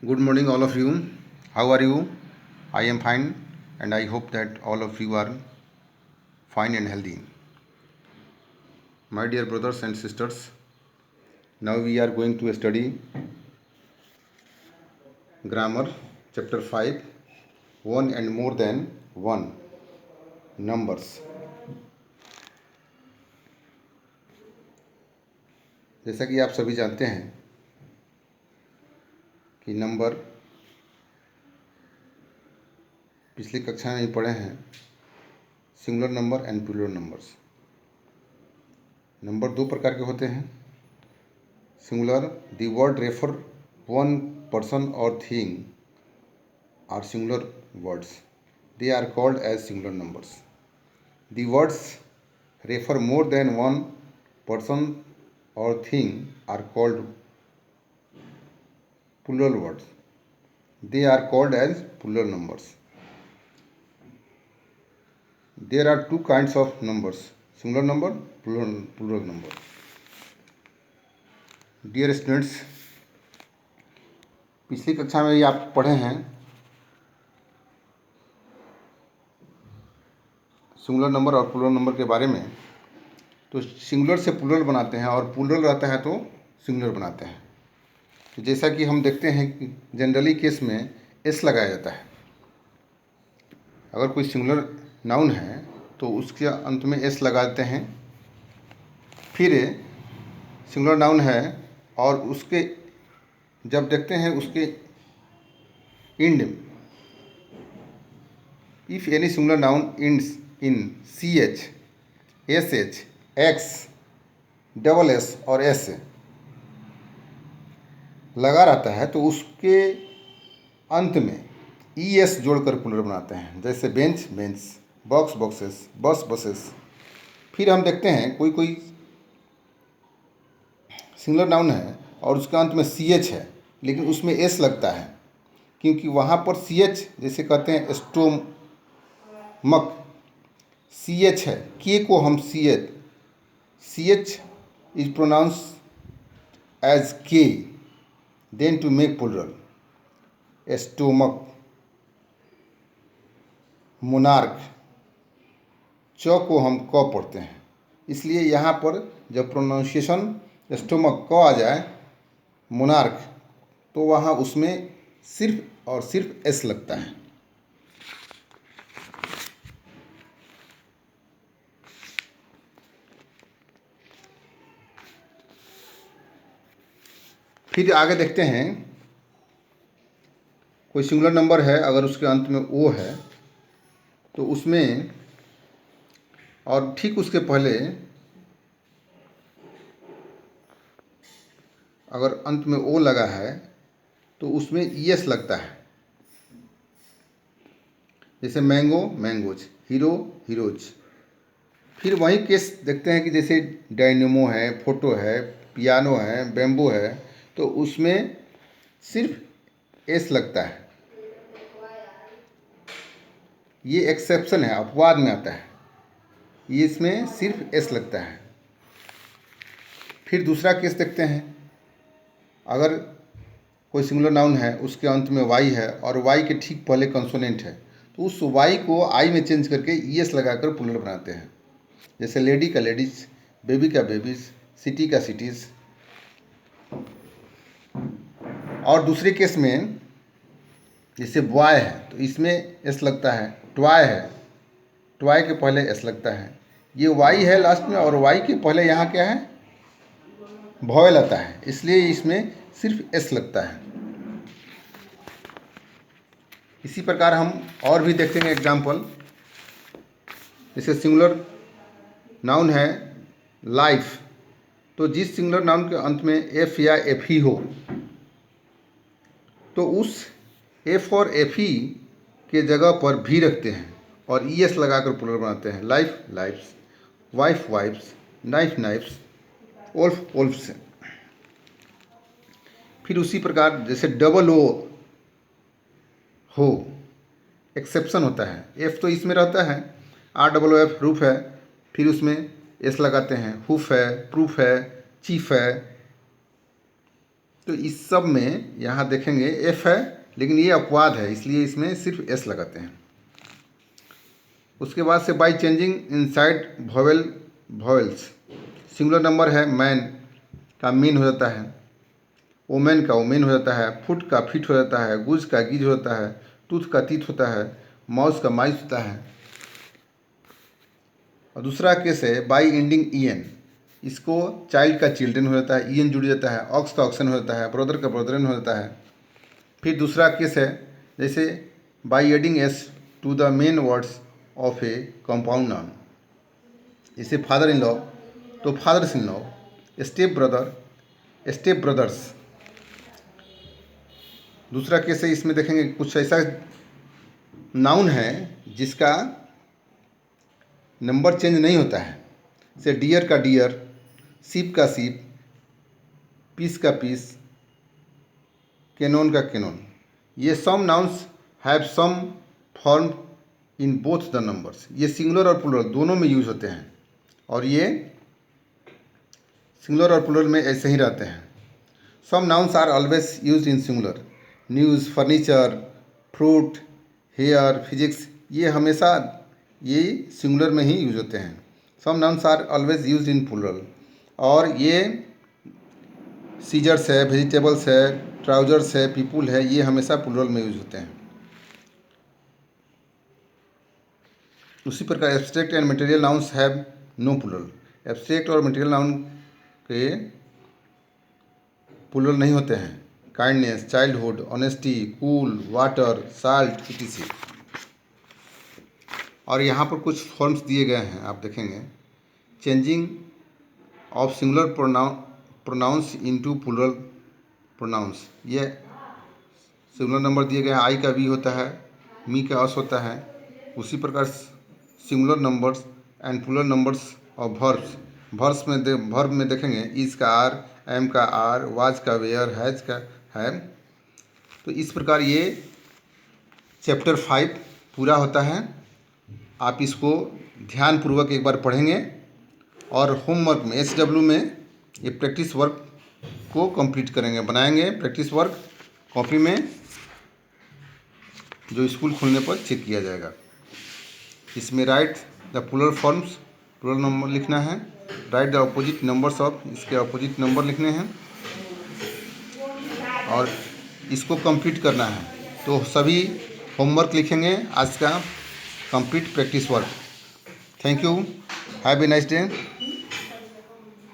Good morning, all of you. How are you? I am fine, and I hope that all of you are fine and healthy. My dear brothers and sisters, now we are going to study grammar, chapter 5, one and more than one numbers. जैसा कि आप सभी जानते हैं कि number पिछली कक्षा में पढ़े हैं singular number and plural numbers. Number दो प्रकार के होते हैं। Singular, the word refer one person और thing are singular words, they are called as singular numbers. The words refer more than one person or thing are called plural words, they are called as plural numbers. There are two kinds of numbers, singular number, plural number. Dear students, पिछली कक्षा में आप पढ़े हैं singular number और plural number के बारे में। तो सिंगुलर से प्लूरल बनाते हैं और प्लूरल रहता है तो सिंगुलर बनाते हैं। तो जैसा कि हम देखते हैं कि जनरली केस में एस लगाया जाता है। अगर कोई सिंगुलर नाउन है तो उसके अंत में एस लगा देते हैं। फिर सिंगुलर नाउन है और उसके जब देखते हैं उसके end, if any singular noun ends in C H, S H, X, double S और एस लगा रहता है तो उसके अंत में ई एस जोड़कर प्लूरल बनाते हैं। जैसे बेंच, बेंच, बॉक्स, बॉक्सेस, बस, बसेस। फिर हम देखते हैं कोई कोई सिंगुलर नाउन है और उसके अंत में सी एच है लेकिन उसमें एस लगता है, क्योंकि वहाँ पर सी एच जैसे कहते हैं स्टोमक, सी एच है, के को हम C H is pronounce as K, then to make plural stomach, monarch, च को हम क पढ़ते हैं। इसलिए यहाँ पर जब प्रोनाउंसिएशन स्टोमक क आ जाए मोनार्क तो वहाँ उसमें सिर्फ और सिर्फ एस लगता है। फिर आगे देखते हैं कोई सिंगुलर नंबर है, अगर उसके अंत में ओ है तो उसमें और ठीक उसके पहले अगर अंत में ओ लगा है तो उसमें ई एस लगता है। जैसे मैंगो, मैंगोज, हीरो, हीरोज। फिर वही केस देखते हैं कि जैसे डायनेमो है, फोटो है, पियानो है, बैम्बो है, तो उसमें सिर्फ एस लगता है। ये एक्सेप्शन है, अपवाद में आता है, ये इसमें सिर्फ एस लगता है। फिर दूसरा केस देखते हैं, अगर कोई सिंगुलर नाउन है उसके अंत में वाई है और वाई के ठीक पहले कंसोनेंट है तो उस वाई को आई में चेंज करके ई एस लगाकर प्लूरल बनाते हैं। जैसे लेडी का लेडीज, बेबी का बेबीज, सिटी का सिटीज़। और दूसरे केस में जैसे बॉय है तो इसमें एस लगता है, ट्वाय है, ट्वाय के पहले एस लगता है। ये वाई है लास्ट में और वाई के पहले यहाँ क्या है, वॉवेल आता है, इसलिए इसमें सिर्फ एस लगता है। इसी प्रकार हम और भी देखेंगे एग्जाम्पल। जैसे सिंगुलर नाउन है लाइफ, तो जिस सिंगुलर नाउन के अंत में एफ या एफ ही हो तो उस एफ और एफ ही के जगह पर भी रखते हैं और ई एस लगाकर प्लूरल बनाते हैं। Life, lifes, wife, wifes, knife, knifes, wolf, wolfs. फिर उसी प्रकार जैसे डबल ओ हो, एक्सेप्शन होता है। एफ तो इसमें रहता है, R double O F, roof है, फिर उसमें एस लगाते हैं। हुफ है, प्रूफ है, चीफ है। तो इस सब में यहाँ देखेंगे एफ है, लेकिन ये अपवाद है, इसलिए इसमें सिर्फ एस लगाते हैं। उसके बाद से by changing inside vowels, singular number है मैन का मीन हो जाता है, ओमेन का ओमेन हो जाता है, फुट का फिट हो जाता है, गुज का गिज होता है, टूथ का तीत होता है, माउस का माइस होता है। और दूसरा केस है बाई एंडिंग ई एन, इसको चाइल्ड का चिल्ड्रन हो जाता है, ई एन जुड़ जाता है, ऑक्स का ऑक्सन हो जाता है, ब्रदर का ब्रदरन हो जाता है। फिर दूसरा केस है जैसे by adding S to the main words of a compound noun, जैसे फादर इन लॉ तो fathers in law, step brother step brothers. दूसरा केस है, इसमें देखेंगे कुछ ऐसा नाउन है जिसका नंबर चेंज नहीं होता है, जैसे डियर का डियर, सीप का सीप, पीस का पीस, कैनोन का कैनोन। ये some nouns have some form in both the numbers, ये सिंगुलर और प्लूरल दोनों में यूज होते हैं, और ये सिंगुलर और प्लूरल में ऐसे ही रहते हैं। Some nouns are always use in singular, news, furniture, fruit, hair, physics, ये हमेशा ये सिंगुलर में ही यूज होते हैं। Some nouns are always use in plural, और ये सीजर्स है, वेजिटेबल्स है, ट्राउजर्स है, पीपुल है, ये हमेशा प्लूरल में यूज होते हैं। उसी प्रकार abstract and material nouns have no plural, abstract और मटेरियल नाउन के प्लूरल नहीं होते हैं। Kindness, childhood, honesty, cool, water, salt etc. और यहाँ पर कुछ फॉर्म्स दिए गए हैं, आप देखेंगे changing of singular pronouns into plural pronouns, ये सिंगुलर नंबर दिए गए हैं, आई का वी होता है, मी का अस होता है। उसी प्रकार singular numbers and plural numbers of verbs verb में देखेंगे इज का आर, एम का आर, वाज का वेयर, हैज का है। तो इस प्रकार ये चैप्टर 5 पूरा होता है। आप इसको ध्यानपूर्वक एक बार पढ़ेंगे और होमवर्क में SW में ये प्रैक्टिस वर्क को कंप्लीट करेंगे, बनाएंगे प्रैक्टिस वर्क कॉपी में, जो स्कूल खुलने पर चेक किया जाएगा। इसमें write the plural forms, plural number लिखना है, write the opposite numbers of, इसके अपोजिट नंबर लिखने हैं, और इसको कंप्लीट करना है। तो सभी होमवर्क लिखेंगे आज का complete practice work. Thank you, have a nice day.